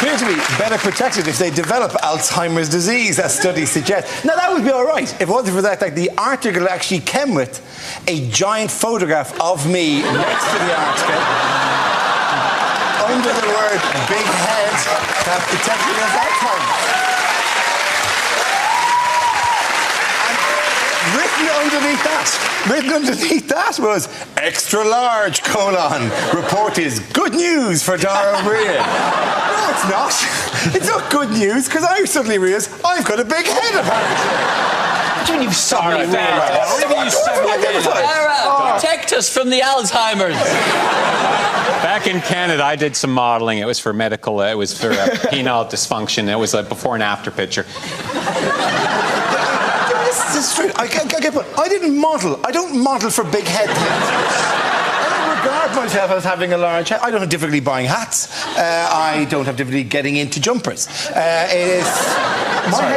appear to be better protected if they develop Alzheimer's disease, as studies suggest. Now, that would be all right if it wasn't for that. Like, the article actually came with a giant photograph of me next to the article, under the word big head, that protected against Alzheimer's. Written underneath that was extra large : report is good news for Dara Ó Briain. No, it's not. It's not good news, because I suddenly realise I've got a big head, apparently. What do you mean you've suddenly protect us from the Alzheimer's. Back in Canada, I did some modelling. It was for medical, it was for penile dysfunction. It was a before and after picture. This is true. I didn't model. I don't model for big head things. I don't regard myself as having a large head. I don't have difficulty buying hats. I don't have difficulty getting into jumpers. My head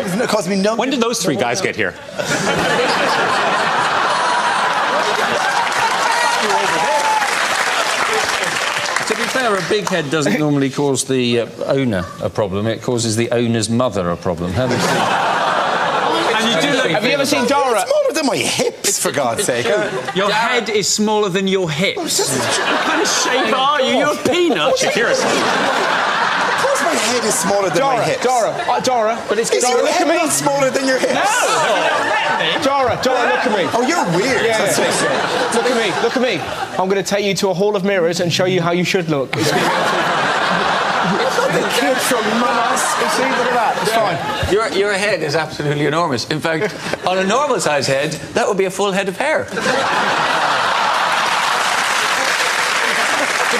has caused me no... When did those three guys get here? To be fair, a big head doesn't normally cause the owner a problem. It causes the owner's mother a problem. Have you ever seen Dara? It's smaller than my hips, for God's sake. Your head is smaller than your hips. What kind of shape are you? You're a peanut. Shakira's. Of course my head is smaller than my hips. Dara, but it's... Is Dara, your look head at me. not smaller than your hips? No! Dara, look at me. Oh, you're weird. Yeah. Look at me. I'm going to take you to a hall of mirrors and show you how you should look. It's going to the kid from Mars. See, look at that. It's fine. Your head is absolutely enormous. In fact, on a normal size head, that would be a full head of hair. The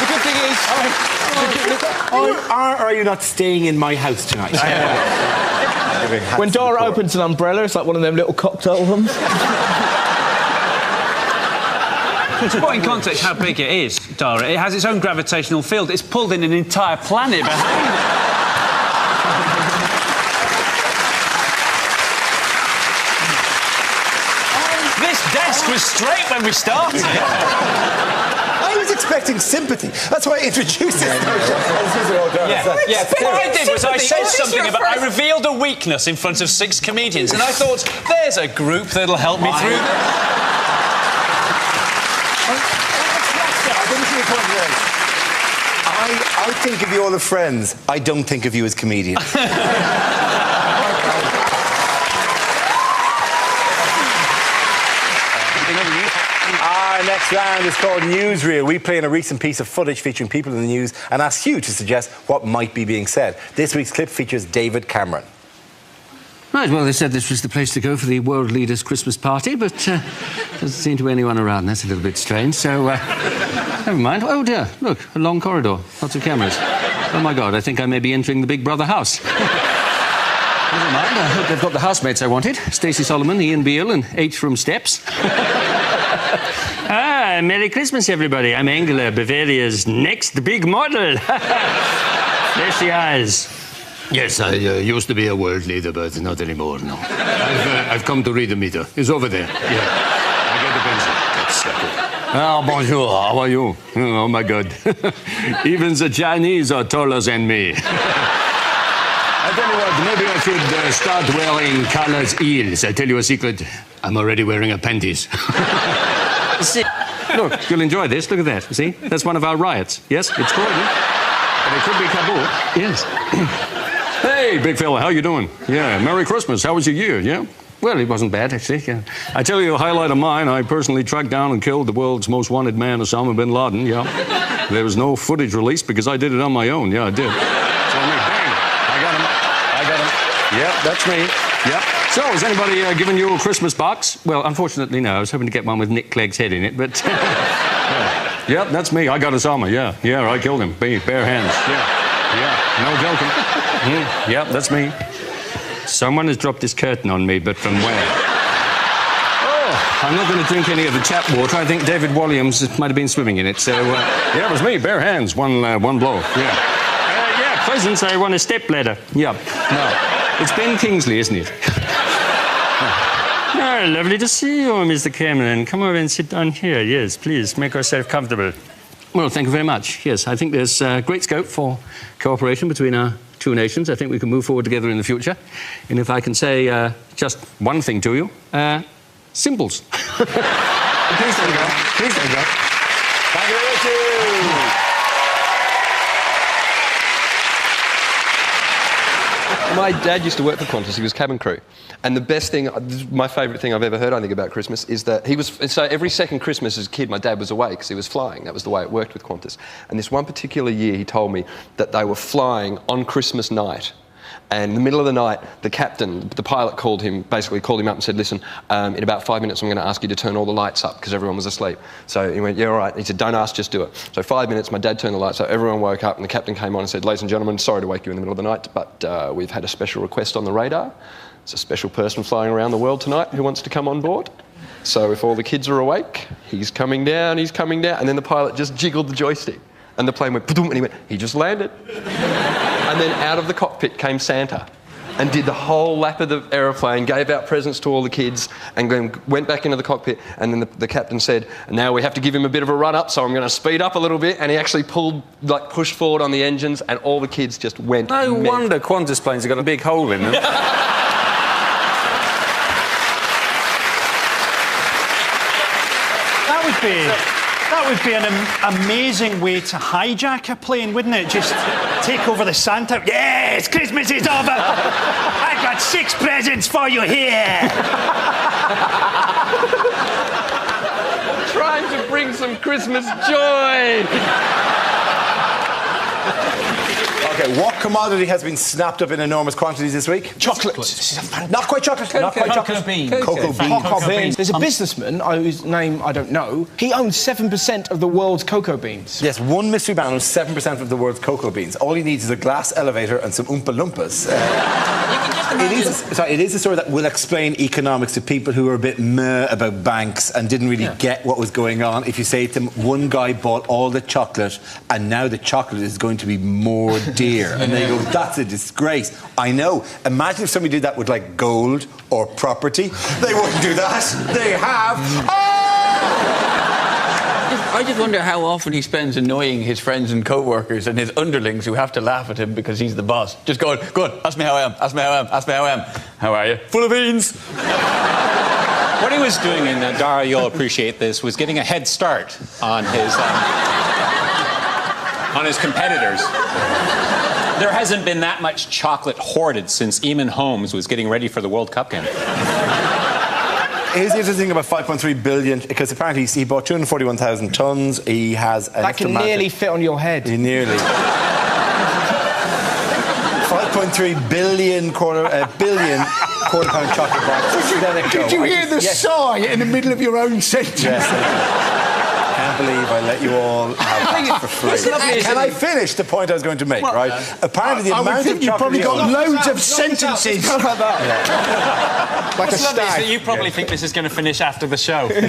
good thing is... Are you not staying in my house tonight? When Dara opens an umbrella, it's like one of them little cocktail rooms. To put in context how big it is, Dara, it has its own gravitational field. It's pulled in an entire planet behind it. This desk was straight when we started. I was expecting sympathy. That's why I introduced this notion. What I did was I said something about... I revealed a weakness in front of 6 comedians, and I thought, there's a group that'll help me through this. I think of you all as friends. I don't think of you as comedians. Our next round is called Newsreel. We play in a recent piece of footage featuring people in the news and ask you to suggest what might be being said. This week's clip features David Cameron. Right, well, they said this was the place to go for the world leader's Christmas party, but doesn't seem to be anyone around. That's a little bit strange, so never mind. Oh, dear, look, a long corridor, lots of cameras. Oh, my God, I think I may be entering the Big Brother house. Never mind, I hope they've got the housemates I wanted. Stacey Solomon, Ian Beale and H from Steps. Merry Christmas, everybody. I'm Angela, Bavaria's next big model. There she is. Yes, I used to be a world leader, but not anymore, no. I've come to read the meter. It's over there. Yeah. I get the pencil. That's good. Ah, bonjour. How are you? Oh, my God. Even the Chinese are taller than me. I tell you what, maybe I should start wearing collared heels. I tell you a secret. I'm already wearing a panties. Look, you'll enjoy this. Look at that. See? That's one of our riots. Yes, it's Croydon. But it could be Kabul. Yes. Hey, big fella, how you doing? Yeah, Merry Christmas. How was your year? Yeah? Well, it wasn't bad, actually. Yeah. I tell you a highlight of mine. I personally tracked down and killed the world's most wanted man, Osama bin Laden. Yeah. There was no footage released because I did it on my own. Yeah, I did. So, bang. I got him. Yeah, that's me. Yeah. So, has anybody given you a Christmas box? Well, unfortunately, no. I was hoping to get one with Nick Clegg's head in it, but... yeah, that's me. I got Osama, yeah. Yeah, I killed him. Bare hands. Yeah, no joking. Yeah, that's me. Someone has dropped this curtain on me, but from where? Oh, I'm not going to drink any of the tap water. I think David Walliams might have been swimming in it, so... yeah, it was me. Bare hands. One blow. Yeah. Yeah, presents. I won a stepladder. Yeah. No. It's Ben Kingsley, isn't it? Oh, lovely to see you, Mr. Cameron. Come over and sit down here. Yes, please, make yourself comfortable. Well, thank you very much. Yes, I think there's great scope for cooperation between our two nations. I think we can move forward together in the future. And if I can say just one thing to you, symbols. Please don't go. Please don't go. Thank you very much. My dad used to work for Qantas. He was cabin crew. And the best thing, my favourite thing I've ever heard, I think, about Christmas is that he was... So every second Christmas as a kid, my dad was away because he was flying. That was the way it worked with Qantas. And this one particular year, he told me that they were flying on Christmas night. And in the middle of the night, the captain, the pilot basically called him up and said, listen, in about 5 minutes I'm going to ask you to turn all the lights up because everyone was asleep. So he went, yeah, all right. He said, don't ask, just do it. So 5 minutes, my dad turned the lights up, everyone woke up and the captain came on and said, ladies and gentlemen, sorry to wake you in the middle of the night, but we've had a special request on the radar. There's a special person flying around the world tonight who wants to come on board. So if all the kids are awake, he's coming down, and then the pilot just jiggled the joystick. And the plane went, and he went, he just landed. And then out of the cockpit came Santa and did the whole lap of the aeroplane, gave out presents to all the kids, and then went back into the cockpit. And then the captain said, now we have to give him a bit of a run up, so I'm going to speed up a little bit. And he actually pushed forward on the engines, and all the kids just went. No wonder Qantas planes have got a big hole in them. That would be an amazing way to hijack a plane, wouldn't it? Just take over the Santa. Yes, Christmas is over. I've got 6 presents for you here. Trying to bring some Christmas joy. OK, what commodity has been snapped up in enormous quantities this week? Chocolate. Not quite chocolate. Not quite chocolate. Cocoa beans. Cocoa beans. There's a businessman whose name I don't know. He owns 7% of the world's cocoa beans. Yes, one mystery man owns 7% of the world's cocoa beans. All he needs is a glass elevator and some Oompa Loompas. It is a story that will explain economics to people who are a bit meh about banks and didn't really get what was going on. If you say to them, one guy bought all the chocolate and now the chocolate is going to be more dear. And they go, that's a disgrace. I know. Imagine if somebody did that with, like, gold or property. They wouldn't do that. They have. I just wonder how often he spends annoying his friends and co-workers and his underlings who have to laugh at him because he's the boss. Just going, good, ask me how I am, ask me how I am, ask me how I am. How are you? Full of beans. What he was doing, and Dara, you'll appreciate this, was getting a head start on his competitors. There hasn't been that much chocolate hoarded since Eamon Holmes was getting ready for the World Cup game. Here's the interesting thing about 5.3 billion, because apparently he bought 241,000 tonnes. He has an that can nearly fit on your head. Nearly. 5.3 billion quarter-pound chocolate bars. Did you hear the sigh in the middle of your own sentence? Yes. I can't believe I let you all have that for free. Can I finish the point I was going to make, right? Apparently the amount of chocolate... You've probably got loads of sentences. Like that. Like a stag. You probably think this is going to finish after the show. I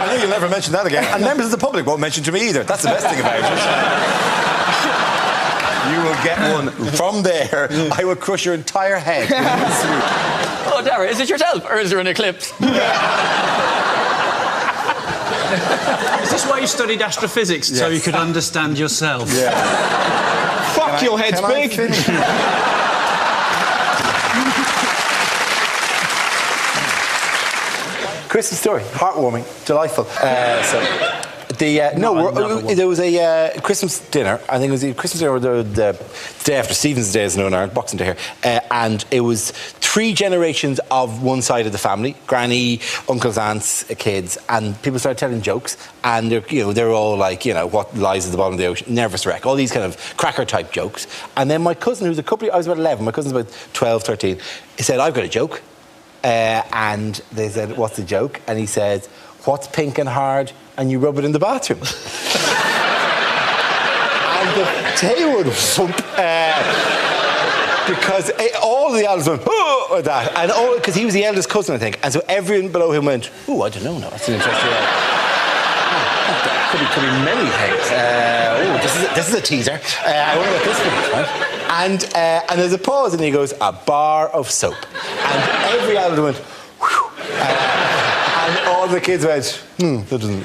know you'll never mention that again. And members of the public won't mention to me either. That's the best thing about it. You will get one from there. I will crush your entire head. Oh, Dara, is it yourself or is there an eclipse? Is this why you studied astrophysics? Yes. So you could understand yourself? Yeah. Fuck, your head's big. Christmas story, heartwarming, delightful. There was a Christmas dinner. I think it was a Christmas dinner the day after Stephen's Day, as known in Ireland, Boxing Day here, and it was 3 generations of one side of the family: granny, uncles, aunts, kids, and people started telling jokes, and they're all like, what lies at the bottom of the ocean, nervous wreck, all these kind of cracker type jokes. And then my cousin, who was I was about 11, my cousin's about 12, 13, he said, I've got a joke. And they said, what's the joke? And he said, what's pink and hard and you rub it in the bathroom? And the tail would thump, because all the elders went, oh, or that. And because he was the eldest cousin, I think. And so everyone below him went, oh, I don't know now. That's an interesting could be many things. This is a teaser. I wonder what this means, right? And there's a pause, and he goes, a bar of soap. And every elder went, whew. And all the kids went, that doesn't...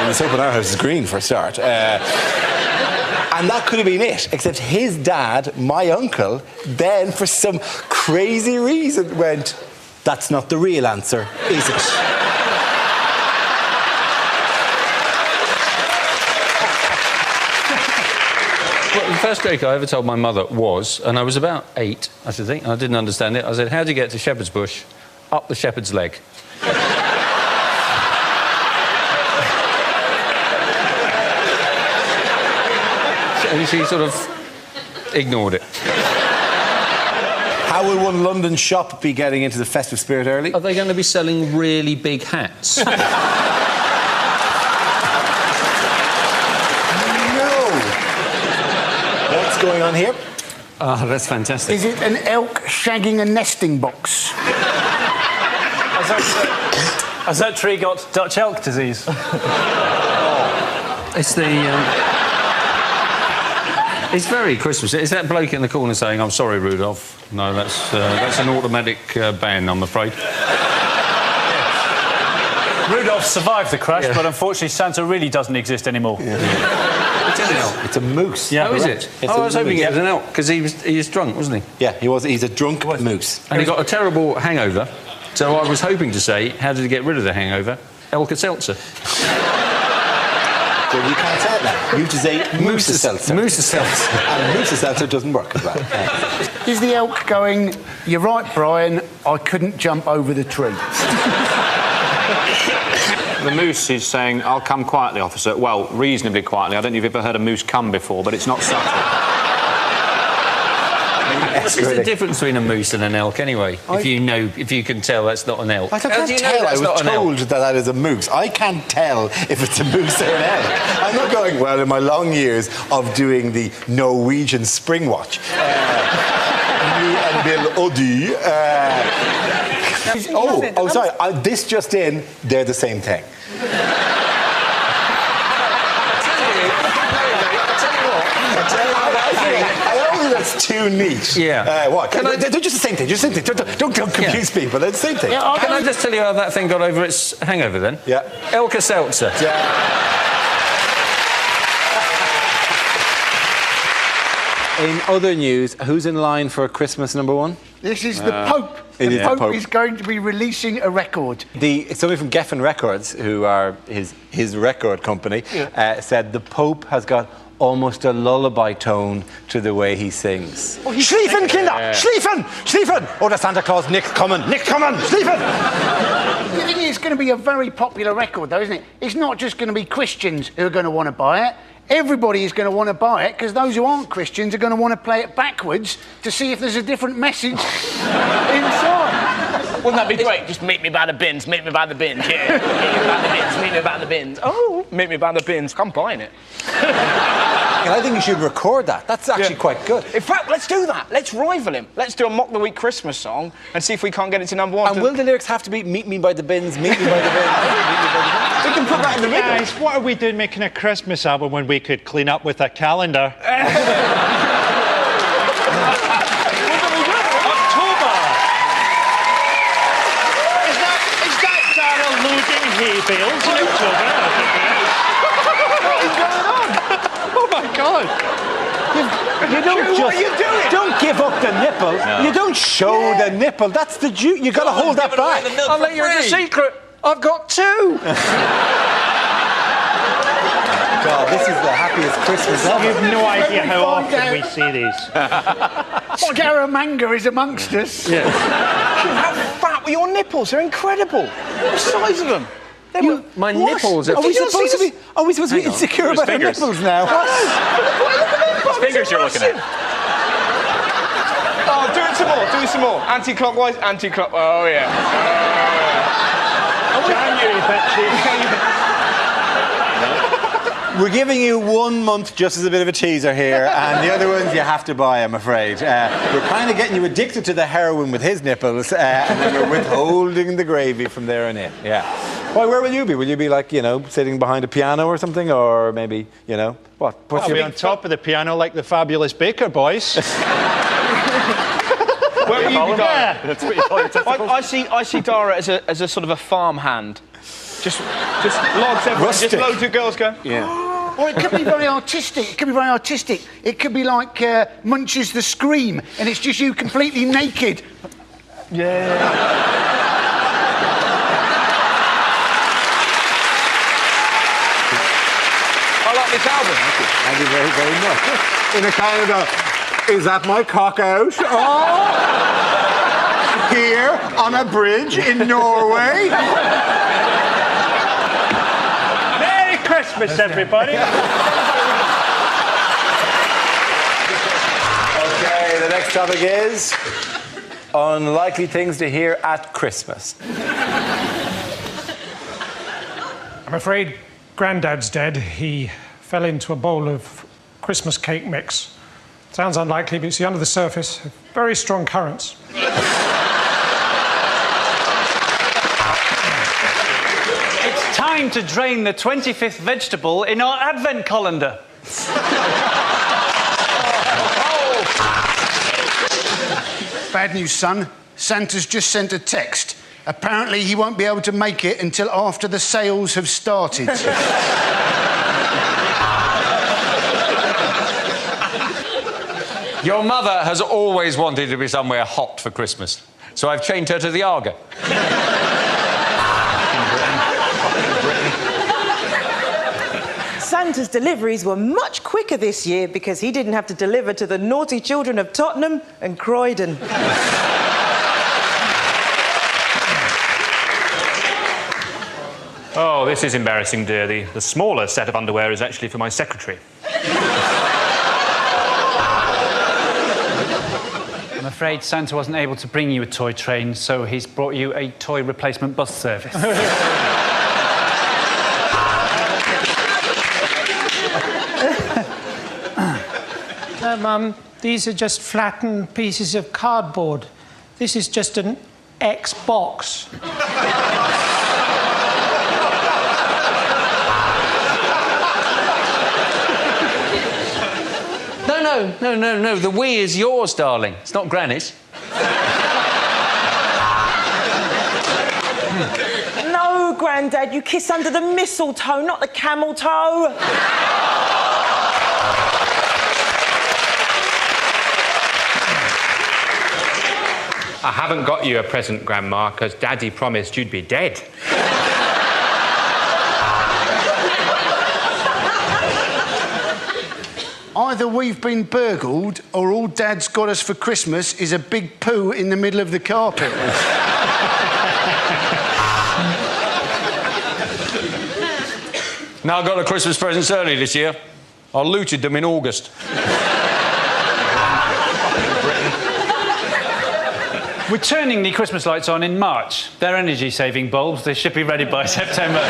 The soap in our house is green for a start. And that could have been it, except his dad, my uncle, then for some crazy reason went, "That's not the real answer, is it?" Well, the first joke I ever told my mother was, and I was about 8, I should think, and I didn't understand it. I said, "How do you get to Shepherd's Bush?" "Up the shepherd's leg." And she sort of ignored it. How will one London shop be getting into the festive spirit early? Are they going to be selling really big hats? No. What's going on here? Oh, that's fantastic. Is it an elk shagging a nesting box? Has that tree got Dutch elk disease? It's the... It's very Christmas. Is that bloke in the corner saying, "I'm sorry, Rudolph"? No, that's an automatic ban, I'm afraid. Rudolph survived the crash, but unfortunately Santa really doesn't exist anymore. It's an elk. It's a moose. Yeah, is it? I was hoping it was an elk, because he was drunk, wasn't he? Yeah, he was. He's a drunk moose. And he got a terrible hangover, so I was hoping to say, how did he get rid of the hangover? Alka-Seltzer. Well, you can't say that. You have to say Moose-a-Seltzer. Moose-a-Seltzer. And Moose-a-Seltzer doesn't work as well. Is the elk going, "You're right, Brian, I couldn't jump over the tree"? The moose is saying, "I'll come quietly, officer." Well, reasonably quietly. I don't know if you've ever heard a moose come before, but it's not subtle. What's the difference between a moose and an elk, anyway? If you can tell that's not an elk. I can't tell. I was told that is a moose. I can't tell if it's a moose or an elk. I'm not going, well, in my long years of doing the Norwegian Spring Watch. Me and Bill Oddy. Sorry. This just in, they're the same thing. That's too neat. Yeah. What? They're just the same thing. Just the same thing. Don't confuse people. They're the same thing. Yeah, can I just tell you how that thing got over its hangover then? Yeah. Alka-Seltzer. In other news, who's in line for Christmas #1? This is the Pope. The Pope is going to be releasing a record. Somebody from Geffen Records, who are his record company, said the Pope has got almost a lullaby tone to the way he sings. Schlieffen, Kinder! Schlieffen! Schlieffen! Oh, the Santa Claus, Nick coming! Nick coming! Schlieffen! The thing is, it's going to be a very popular record, though, isn't it? It's not just going to be Christians who are going to want to buy it. Everybody is going to want to buy it, because those who aren't Christians are going to want to play it backwards to see if there's a different message inside. Wouldn't that be great? Just meet me by the bins, meet me by the bins, yeah. Meet me by the bins, meet me by the bins. Oh, meet me by the bins. I'm buying it. I think you should record that. That's actually quite good. In fact, let's do that. Let's rival him. Let's do a Mock the Week Christmas song and see if we can't get it to #1. And will the lyrics have to be "Meet me by the bins, meet me by the bins"? We can put that in the middle. Guys, what are we doing making a Christmas album when we could clean up with a calendar? October! Is that Darryl loading hay bales in October? What is going on? Oh my God! You don't give up the nipple. No. You don't show the nipple. That's the juice. You got to hold that back. I'll let you in a secret. I've got 2. God, this is the happiest Christmas ever. You have no idea how often we see these. Scaramanga is amongst us. Yeah. How fat were your nipples? They're incredible. What size of them? My nipples are... Are we supposed to be insecure about our nipples now? Look at them. Fingers you're looking at. Oh, do it some more. Do it some more. Anti-clockwise, anti-clockwise. Oh, yeah. January, bitches. We're giving you 1 month just as a bit of a teaser here, and the other ones you have to buy, I'm afraid. We're kind of getting you addicted to the heroin with his nipples, and then we're withholding the gravy from there on in. Yeah. Why, where will you be? Will you be, like, sitting behind a piano or something? Or maybe, what? I'll be on top of the piano like the Fabulous Baker Boys. Where will you be, Dara? That's what you call your testicles? I see Dara as a sort of a farm hand. Just logs everywhere. Rustic. Just loads of girls go. Yeah. Or it could be very artistic. It could be very artistic. It could be like Munch's The Scream, and it's just you completely naked. Yeah. I like this album. Thank you very, very much. In a kind of a, is that my cock out? Oh! Here on a bridge in Norway. Merry Christmas, everybody. Okay, the next topic is unlikely things to hear at Christmas. I'm afraid Grandad's dead. He fell into a bowl of Christmas cake mix. Sounds unlikely, but you see under the surface, very strong currents. It's time to drain the 25th vegetable in our advent colander. Bad news, son. Santa's just sent a text. Apparently, he won't be able to make it until after the sales have started. Your mother has always wanted to be somewhere hot for Christmas, so I've chained her to the Arga. Santa's deliveries were much quicker this year because he didn't have to deliver to the naughty children of Tottenham and Croydon. Oh, this is embarrassing, dear. The smaller set of underwear is actually for my secretary. I'm afraid Santa wasn't able to bring you a toy train, so he's brought you a toy replacement bus service. Mum, these are just flattened pieces of cardboard. This is just an Xbox. No. The Wii is yours, darling. It's not Granny's. No, Grandad, you kiss under the mistletoe, not the camel toe. I haven't got you a present, Grandma, because Daddy promised you'd be dead. Either we've been burgled, or all Dad's got us for Christmas is a big poo in the middle of the carpet. Now I got the Christmas presents early this year. I looted them in August. We're turning the Christmas lights on in March. They're energy-saving bulbs. They should be ready by September.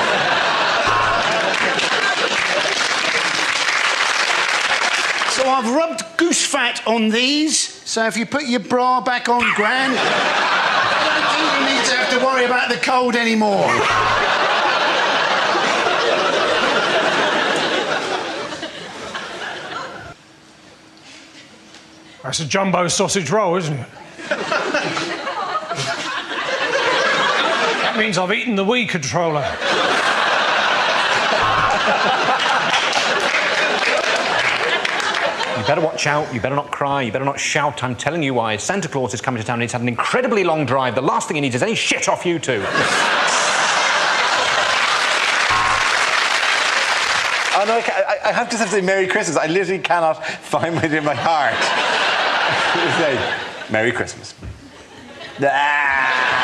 So I've rubbed goose fat on these, so if you put your bra back on, Gran, I don't think you need to have to worry about the cold anymore. That's a jumbo sausage roll, isn't it? That means I've eaten the Wii controller. You better watch out, you better not cry, you better not shout. I'm telling you why. Santa Claus is coming to town and he's had an incredibly long drive. The last thing he needs is any shit off you two. Oh, no, I have to say Merry Christmas. I literally cannot find it in my heart to say Merry Christmas. Ah!